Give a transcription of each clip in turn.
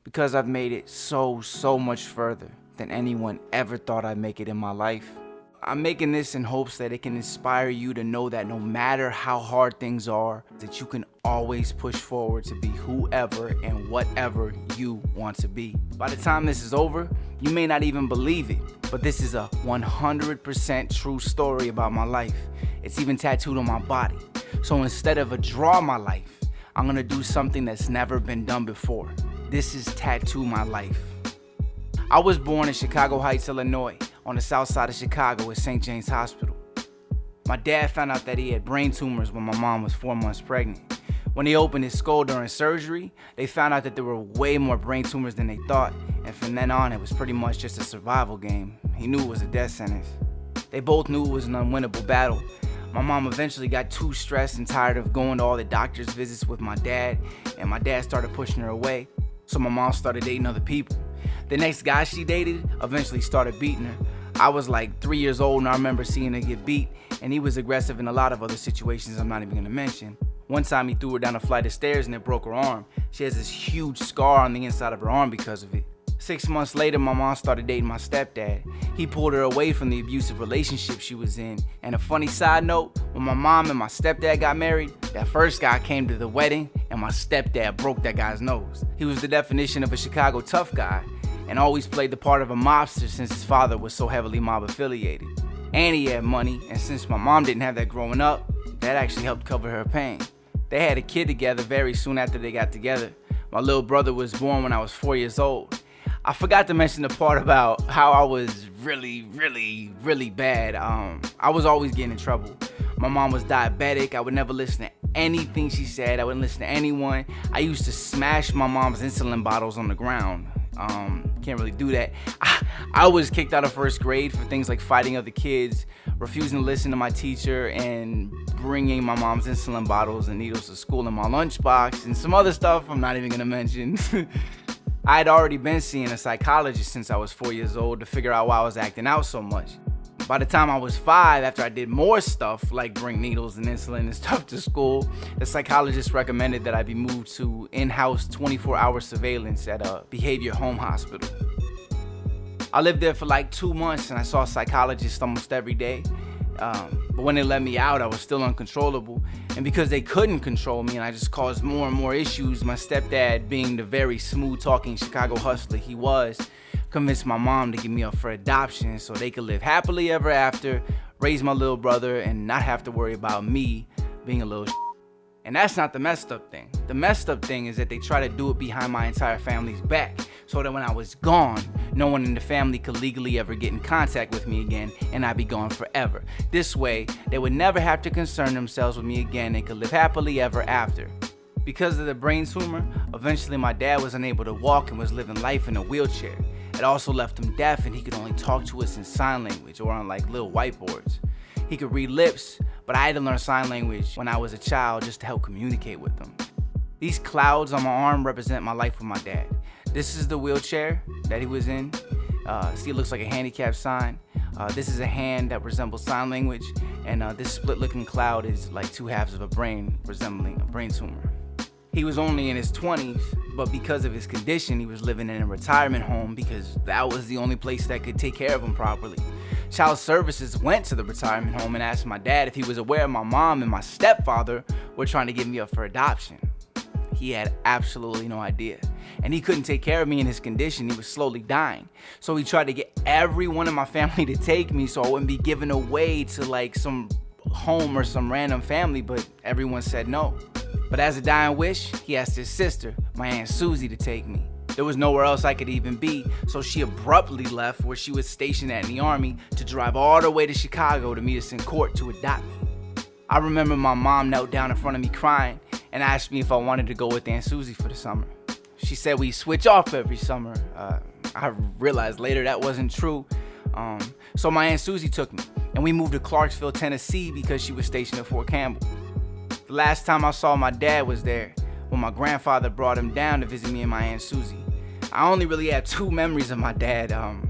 because I've made it so much further than anyone ever thought I'd make it in my life. I'm making this in hopes that it can inspire you to know that no matter how hard things are, that you can always push forward to be whoever and whatever you want to be. By the time this is over, you may not even believe it, but this is a 100% true story about my life. It's even tattooed on my body. So instead of a draw my life, I'm gonna do something that's never been done before. This is Tattoo My Life. I was born in Chicago Heights, Illinois, on the south side of Chicago at St. James Hospital. My dad found out that he had brain tumors when my mom was 4 months pregnant. When they opened his skull during surgery, they found out that there were way more brain tumors than they thought, and from then on it was pretty much just a survival game. He knew it was a death sentence. They both knew it was an unwinnable battle. My mom eventually got too stressed and tired of going to all the doctor's visits with my dad, and my dad started pushing her away, so my mom started dating other people. The next guy she dated eventually started beating her. I was like 3 years old and I remember seeing her get beat, and he was aggressive in a lot of other situations I'm not even gonna mention. One time he threw her down a flight of stairs and it broke her arm. She has this huge scar on the inside of her arm because of it. 6 months later, my mom started dating my stepdad. He pulled her away from the abusive relationship she was in. And a funny side note, when my mom and my stepdad got married, that first guy came to the wedding and my stepdad broke that guy's nose. He was the definition of a Chicago tough guy and always played the part of a mobster since his father was so heavily mob affiliated. And he had money, and since my mom didn't have that growing up, that actually helped cover her pain. They had a kid together very soon after they got together. My little brother was born when I was 4 years old. I forgot to mention the part about how I was really bad. I was always getting in trouble. My mom was diabetic. I would never listen to anything she said. I wouldn't listen to anyone. I used to smash my mom's insulin bottles on the ground. Can't really do that. I was kicked out of first grade for things like fighting other kids, refusing to listen to my teacher, and bringing my mom's insulin bottles and needles to school in my lunchbox, and some other stuff I'm not even gonna mention. I had already been seeing a psychologist since I was 4 years old to figure out why I was acting out so much. By the time I was 5, after I did more stuff like bring needles and insulin and stuff to school, the psychologist recommended that I be moved to in-house 24-hour surveillance at a behavior home hospital. I lived there for like 2 months and I saw psychologists almost every day. But when they let me out, I was still uncontrollable. And because they couldn't control me and I just caused more and more issues, my stepdad, being the very smooth-talking Chicago hustler he was, convinced my mom to give me up for adoption so they could live happily ever after, raise my little brother, and not have to worry about me being a little And that's not the messed up thing. The messed up thing is that they try to do it behind my entire family's back, so that when I was gone, no one in the family could legally ever get in contact with me again, and I'd be gone forever. This way, they would never have to concern themselves with me again and could live happily ever after. Because of the brain tumor, eventually my dad was unable to walk and was living life in a wheelchair. It also left him deaf, and he could only talk to us in sign language or on like little whiteboards. He could read lips, but I had to learn sign language when I was a child just to help communicate with him. These clouds on my arm represent my life with my dad. This is the wheelchair that he was in. See, it looks like a handicap sign. This is a hand that resembles sign language, and this split-looking cloud is like two halves of a brain resembling a brain tumor. He was only in his 20s, but because of his condition, he was living in a retirement home because that was the only place that could take care of him properly. Child Services went to the retirement home and asked my dad if he was aware my mom and my stepfather were trying to give me up for adoption. He had absolutely no idea, and he couldn't take care of me in his condition. He was slowly dying. So he tried to get everyone in my family to take me so I wouldn't be given away to like some home or some random family, but everyone said no. But as a dying wish, he asked his sister, my Aunt Susie, to take me. There was nowhere else I could even be, so she abruptly left where she was stationed at in the Army to drive all the way to Chicago to meet us in court to adopt me. I remember my mom knelt down in front of me crying and asked me if I wanted to go with Aunt Susie for the summer. She said we switch off every summer. I realized later that wasn't true. So my Aunt Susie took me, and we moved to Clarksville, Tennessee because she was stationed at Fort Campbell. The last time I saw my dad was there when my grandfather brought him down to visit me and my Aunt Susie. I only really have 2 memories of my dad, and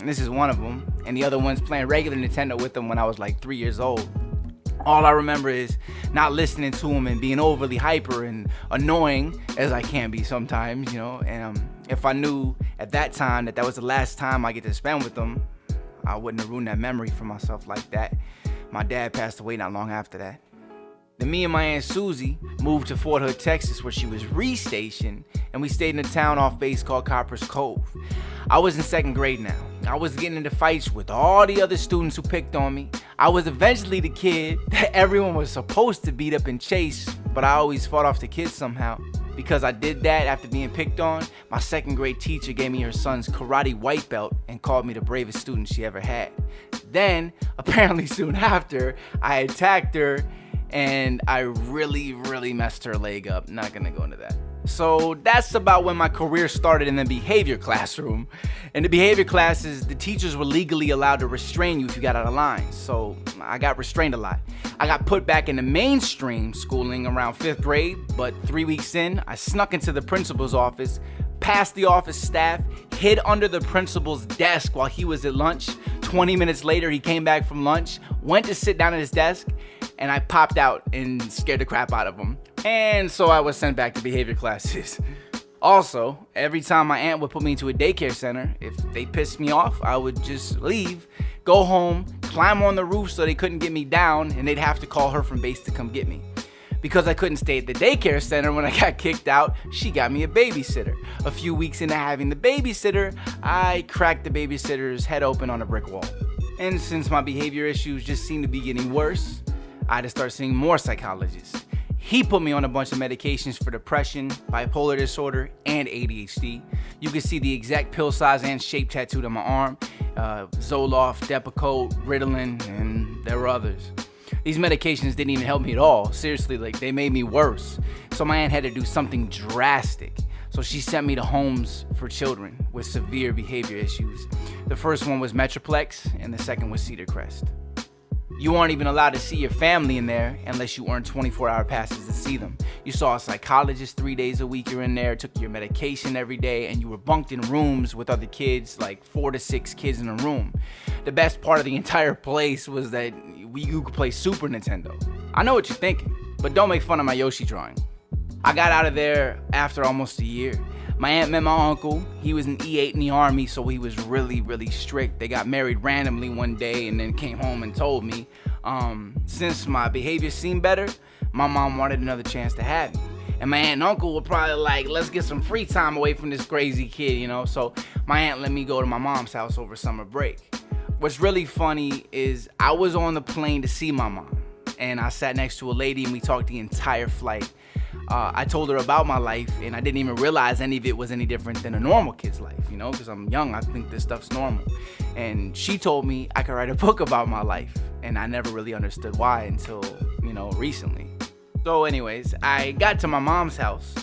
this is one of them, and the other one's playing regular Nintendo with him when I was like 3 years old. All I remember is not listening to him and being overly hyper and annoying, as I can be sometimes, and if I knew at that time that was the last time I get to spend with them, I wouldn't have ruined that memory for myself like that. My dad passed away not long after that. Then me and my Aunt Susie moved to Fort Hood, Texas, where she was restationed, and we stayed in a town off base called Copper's Cove. I was in 2nd grade now. I was getting into fights with all the other students who picked on me. I was eventually the kid that everyone was supposed to beat up and chase, but I always fought off the kids somehow. Because I did that after being picked on, my 2nd grade teacher gave me her son's karate white belt and called me the bravest student she ever had. Then, apparently soon after, I attacked her and I really, really messed her leg up. Not gonna go into that. So that's about when my career started in the behavior classroom. In the behavior classes, the teachers were legally allowed to restrain you if you got out of line. So I got restrained a lot. I got put back into mainstream schooling around 5th grade, but 3 weeks in, I snuck into the principal's office, past the office staff, hid under the principal's desk while he was at lunch. 20 minutes later, he came back from lunch, went to sit down at his desk, and I popped out and scared the crap out of him. And so I was sent back to behavior classes. Also, every time my aunt would put me into a daycare center, if they pissed me off, I would just leave, go home, climb on the roof so they couldn't get me down, and they'd have to call her from base to come get me. Because I couldn't stay at the daycare center when I got kicked out, she got me a babysitter. A few weeks into having the babysitter, I cracked the babysitter's head open on a brick wall. And since my behavior issues just seemed to be getting worse, I had to start seeing more psychologists. He put me on a bunch of medications for depression, bipolar disorder, and ADHD. You can see the exact pill size and shape tattooed on my arm. Zoloft, Depakote, Ritalin, and there were others. These medications didn't even help me at all. Seriously, they made me worse. So my aunt had to do something drastic. So she sent me to homes for children with severe behavior issues. The first one was Metroplex, and the second was Cedar Crest. You weren't even allowed to see your family in there unless you earned 24-hour passes to see them. You saw a psychologist 3 days a week. You're in there, took your medication every day, and you were bunked in rooms with other kids, 4 to 6 kids in a room. The best part of the entire place was that you could play Super Nintendo. I know what you're thinking, but don't make fun of my Yoshi drawing. I got out of there after almost a year. My aunt met my uncle. He was an E8 in the Army, so he was really, really strict. They got married randomly one day and then came home and told me. Since my behavior seemed better, my mom wanted another chance to have me. And my aunt and uncle were probably let's get some free time away from this crazy kid, So my aunt let me go to my mom's house over summer break. What's really funny is I was on the plane to see my mom, and I sat next to a lady and we talked the entire flight. I told her about my life, and I didn't even realize any of it was any different than a normal kid's life, because I'm young. I think this stuff's normal. And she told me I could write a book about my life, and I never really understood why until, recently. So anyways, I got to my mom's house,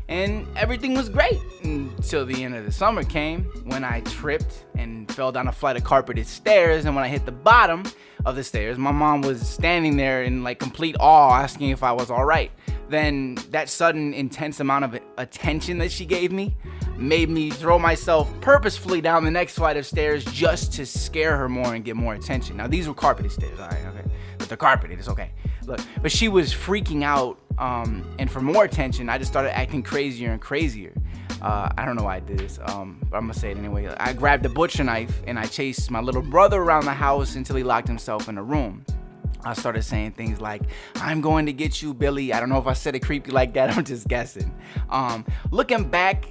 and everything was great until the end of the summer came, when I tripped and fell down a flight of carpeted stairs. And when I hit the bottom of the stairs, my mom was standing there in complete awe, asking if I was all right. Then that sudden intense amount of attention that she gave me made me throw myself purposefully down the next flight of stairs just to scare her more and get more attention. Now these were carpeted stairs, all right, okay, but they're carpeted, it's okay. Look, but she was freaking out, and for more attention, I just started acting crazier and crazier. I don't know why I did this, but I'm gonna say it anyway. I grabbed a butcher knife and I chased my little brother around the house until he locked himself in a room. I started saying things like, "I'm going to get you, Billy." I don't know if I said it creepy like that. I'm just guessing. Looking back,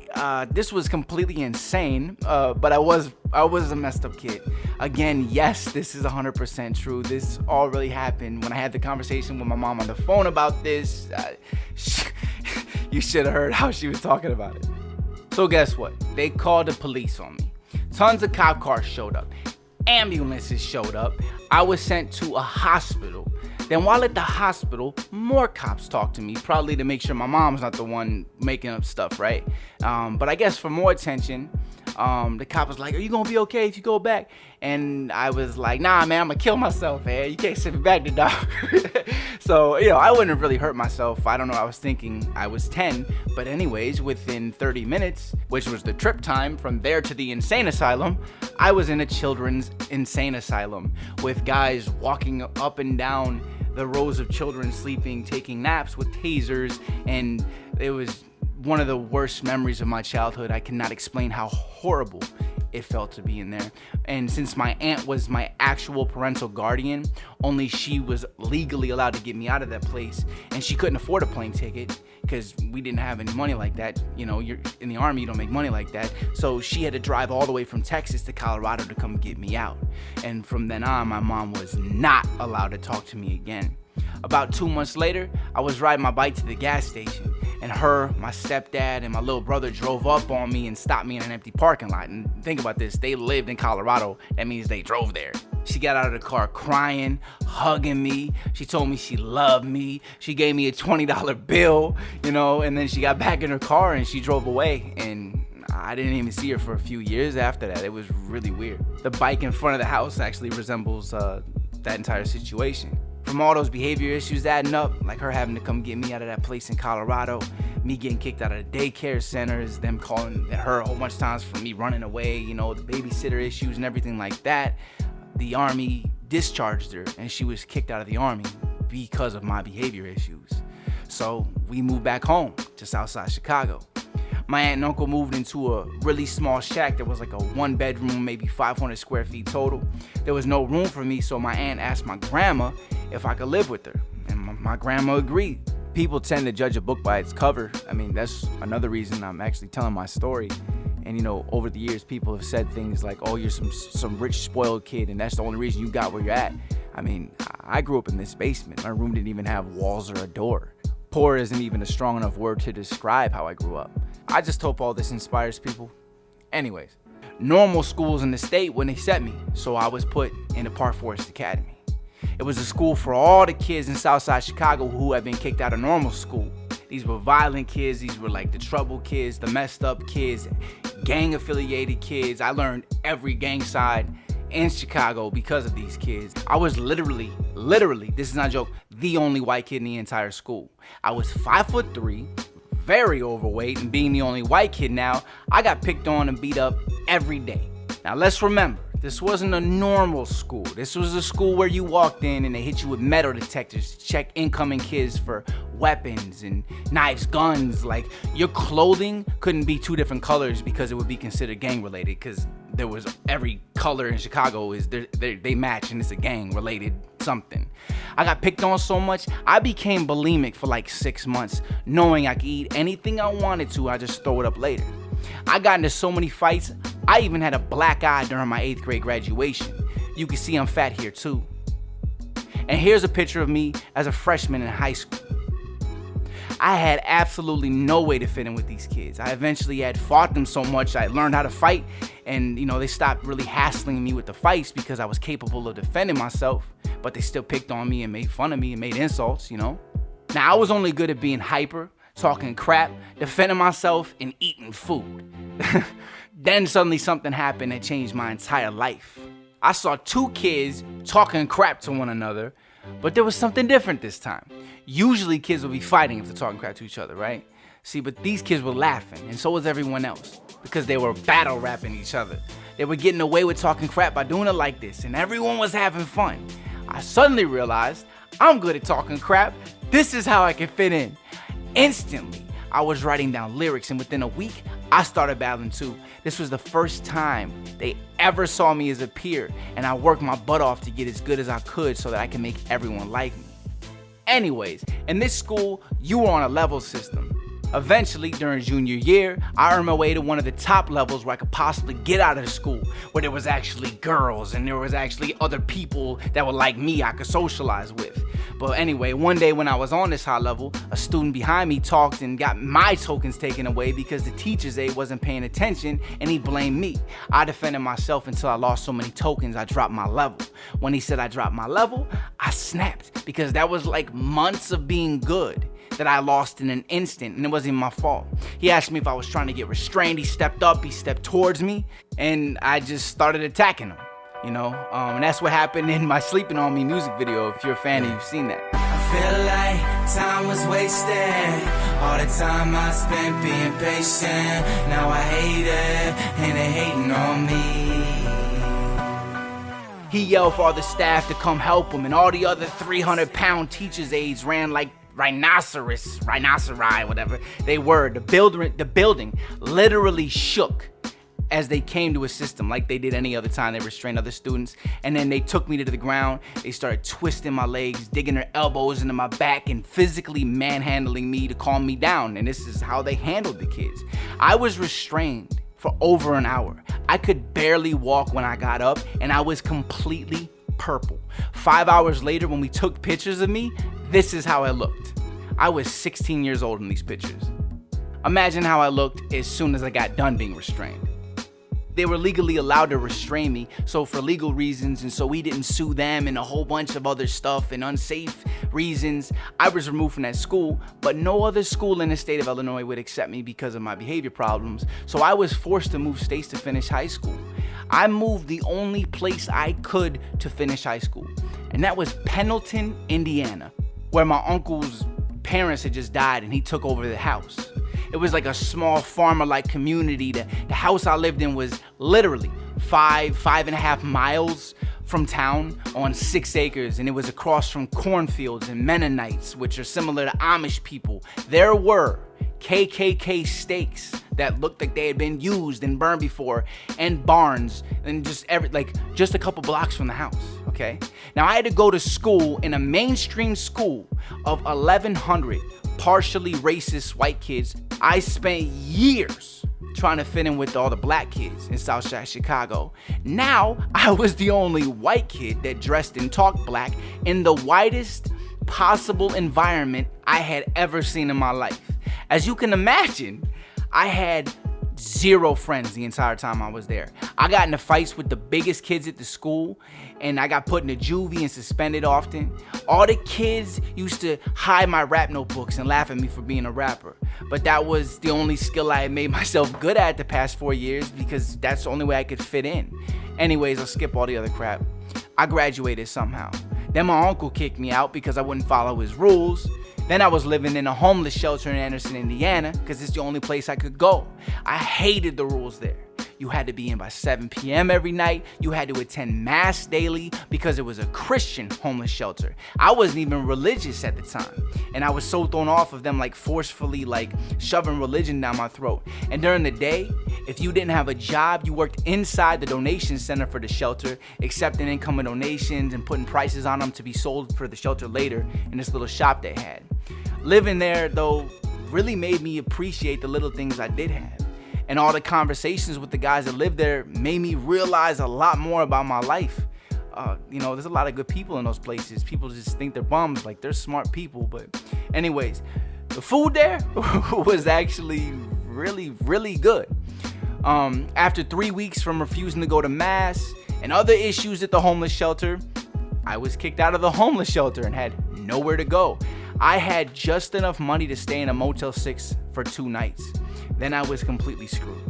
this was completely insane, but I was a messed up kid. Again, yes, this is 100% true. This all really happened. When I had the conversation with my mom on the phone about this, you should have heard how she was talking about it. So guess what? They called the police on me. Tons of cop cars showed up. Ambulances showed up. I was sent to a hospital. Then while at the hospital, more cops talked to me, probably to make sure my mom's not the one making up stuff, right? But I guess for more attention, The cop was like, are you gonna be okay if you go back? And I was like, nah, man, I'm gonna kill myself, man. You can't send me back to dog. So, I wouldn't have really hurt myself. I don't know, I was thinking I was 10. But anyways, within 30 minutes, which was the trip time from there to the insane asylum, I was in a children's insane asylum with guys walking up and down the rows of children sleeping, taking naps with tasers, and it was one of the worst memories of my childhood. I cannot explain how horrible it felt to be in there. And since my aunt was my actual parental guardian, only she was legally allowed to get me out of that place, and she couldn't afford a plane ticket because we didn't have any money like that. You're in the Army, you don't make money like that. So she had to drive all the way from Texas to Colorado to come get me out. And from then on, my mom was not allowed to talk to me again. About 2 months later, I was riding my bike to the gas station, and my stepdad, and my little brother drove up on me and stopped me in an empty parking lot. And think about this, they lived in Colorado. That means they drove there. She got out of the car crying, hugging me. She told me she loved me. She gave me a $20 bill, and then she got back in her car and she drove away. And I didn't even see her for a few years after that. It was really weird. The bike in front of the house actually resembles that entire situation. From all those behavior issues adding up, like her having to come get me out of that place in Colorado, me getting kicked out of the daycare centers, them calling her a whole bunch of times for me running away, the babysitter issues and everything like that. The Army discharged her and she was kicked out of the Army because of my behavior issues. So we moved back home to Southside Chicago. My aunt and uncle moved into a really small shack that was like a 1-bedroom, maybe 500 square feet total. There was no room for me, so my aunt asked my grandma if I could live with her, and my grandma agreed. People tend to judge a book by its cover. I mean, that's another reason I'm actually telling my story. And over the years, people have said things like, oh, you're some rich, spoiled kid, and that's the only reason you got where you're at. I mean, I grew up in this basement. My room didn't even have walls or a door. Poor isn't even a strong enough word to describe how I grew up. I just hope all this inspires people. Anyways, normal schools in the state wouldn't accept me, so I was put in the Park Forest Academy. It was a school for all the kids in Southside Chicago who had been kicked out of normal school. These were violent kids. These were like the trouble kids, the messed up kids, gang affiliated kids. I learned every gang side in Chicago because of these kids. I was literally, this is not a joke, the only white kid in the entire school. I was 5'3", very overweight, and being the only white kid now, I got picked on and beat up every day. Now let's remember, this wasn't a normal school. This was a school where you walked in and they hit you with metal detectors to check incoming kids for weapons and knives, guns. Like, your clothing couldn't be 2 different colors because it would be considered gang related, because there was every color in Chicago they match, and it's a gang related something. I got picked on so much, I became bulimic for like 6 months, knowing I could eat anything I wanted to, I just throw it up later. I got into so many fights, I even had a black eye during my 8th grade graduation. You can see I'm fat here too. And here's a picture of me as a freshman in high school. I had absolutely no way to fit in with these kids. I eventually had fought them so much I learned how to fight, and they stopped really hassling me with the fights because I was capable of defending myself, but they still picked on me and made fun of me and made insults, Now, I was only good at being hyper, talking crap, defending myself, and eating food. Then suddenly something happened that changed my entire life. I saw 2 kids talking crap to one another, but there was something different this time. Usually kids will be fighting if they're talking crap to each other, right? See, but these kids were laughing, and so was everyone else, because they were battle rapping each other. They were getting away with talking crap by doing it like this, and everyone was having fun. I suddenly realized I'm good at talking crap. This is how I can fit in. Instantly, I was writing down lyrics, and within a week, I started battling too. This was the first time they ever saw me as a peer, and I worked my butt off to get as good as I could so that I can make everyone like me. Anyways, in this school, you were on a level system. Eventually, during junior year, I earned my way to one of the top levels where I could possibly get out of the school, where there was actually girls and there was actually other people that were like me I could socialize with. But anyway, one day when I was on this high level, a student behind me talked and got my tokens taken away because the teacher's aide wasn't paying attention, and he blamed me. I defended myself until I lost so many tokens I dropped my level. When he said I dropped my level, I snapped, because that was like months of being good. that I lost in an instant, and it wasn't even my fault. He asked me if I was trying to get restrained. He stepped up, he stepped towards me, and I just started attacking him, and that's what happened in my Sleeping On Me music video. If you're a fan and you've seen that. I feel like time was wasted, all the time I spent being patient. Now I hate it, and they hating on me. He yelled for all the staff to come help him, and all the other 300-pound teachers' aides ran like rhinoceri, whatever they were. The building literally shook as they came to assist him, like they did any other time they restrained other students. And then they took me to the ground. They started twisting my legs, digging their elbows into my back, and physically manhandling me to calm me down. And this is how they handled the kids. I was restrained for over an hour. I could barely walk when I got up, and I was completely purple. 5 hours later, when we took pictures of me, this is how I looked. I was 16 years old in these pictures. Imagine how I looked as soon as I got done being restrained. They were legally allowed to restrain me, so for legal reasons, and so we didn't sue them and a whole bunch of other stuff and unsafe reasons, I was removed from that school, but no other school in the state of Illinois would accept me because of my behavior problems, so I was forced to move states to finish high school. I moved the only place I could to finish high school, and that was Pendleton, Indiana, where my uncle's parents had just died and he took over the house. It was like a small farmer-like community. The house I lived in was literally 5.5 miles from town on 6 acres, and it was across from cornfields and Mennonites, which are similar to Amish people. There were KKK stakes that looked like they had been used and burned before, and barns, and just a couple blocks from the house, okay? Now I had to go to school in a mainstream school of 1,100 partially racist white kids. I spent years trying to fit in with all the black kids in Southside Chicago. Now I was the only white kid that dressed and talked black in the widest possible environment I had ever seen in my life. As you can imagine, I had zero friends the entire time I was there. I got into fights with the biggest kids at the school, and I got put in a juvie and suspended often. All the kids used to hide my rap notebooks and laugh at me for being a rapper. But that was the only skill I had made myself good at the past 4 years, because that's the only way I could fit in. Anyways, I'll skip all the other crap. I graduated somehow. Then my uncle kicked me out because I wouldn't follow his rules. Then I was living in a homeless shelter in Anderson, Indiana, because it's the only place I could go. I hated the rules there. You had to be in by 7 p.m. every night. You had to attend mass daily because it was a Christian homeless shelter. I wasn't even religious at the time, and I was so thrown off of them, forcefully shoving religion down my throat. And during the day, if you didn't have a job, you worked inside the donation center for the shelter, accepting incoming donations and putting prices on them to be sold for the shelter later in this little shop they had. Living there, though, really made me appreciate the little things I did have. And all the conversations with the guys that lived there made me realize a lot more about my life. There's a lot of good people in those places. People just think they're bums, they're smart people. But anyways, the food there was actually really, really good. After 3 weeks from refusing to go to mass and other issues at the homeless shelter, I was kicked out of the homeless shelter and had nowhere to go. I had just enough money to stay in a Motel 6 for 2 nights. Then I was completely screwed.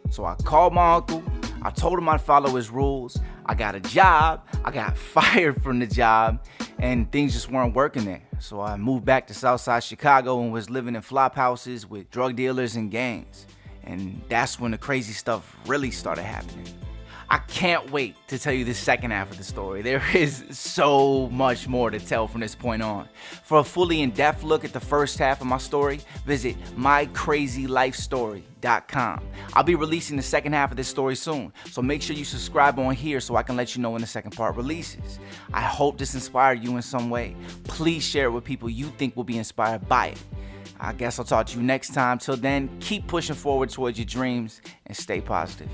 So I called my uncle. I told him I'd follow his rules. I got a job. I got fired from the job, and things just weren't working there. So I moved back to Southside Chicago and was living in flop houses with drug dealers and gangs. And that's when the crazy stuff really started happening. I can't wait to tell you the second half of the story. There is so much more to tell from this point on. For a fully in-depth look at the first half of my story, visit mycrazylifestory.com. I'll be releasing the second half of this story soon, so make sure you subscribe on here so I can let you know when the second part releases. I hope this inspired you in some way. Please share it with people you think will be inspired by it. I guess I'll talk to you next time. Till then, keep pushing forward towards your dreams and stay positive.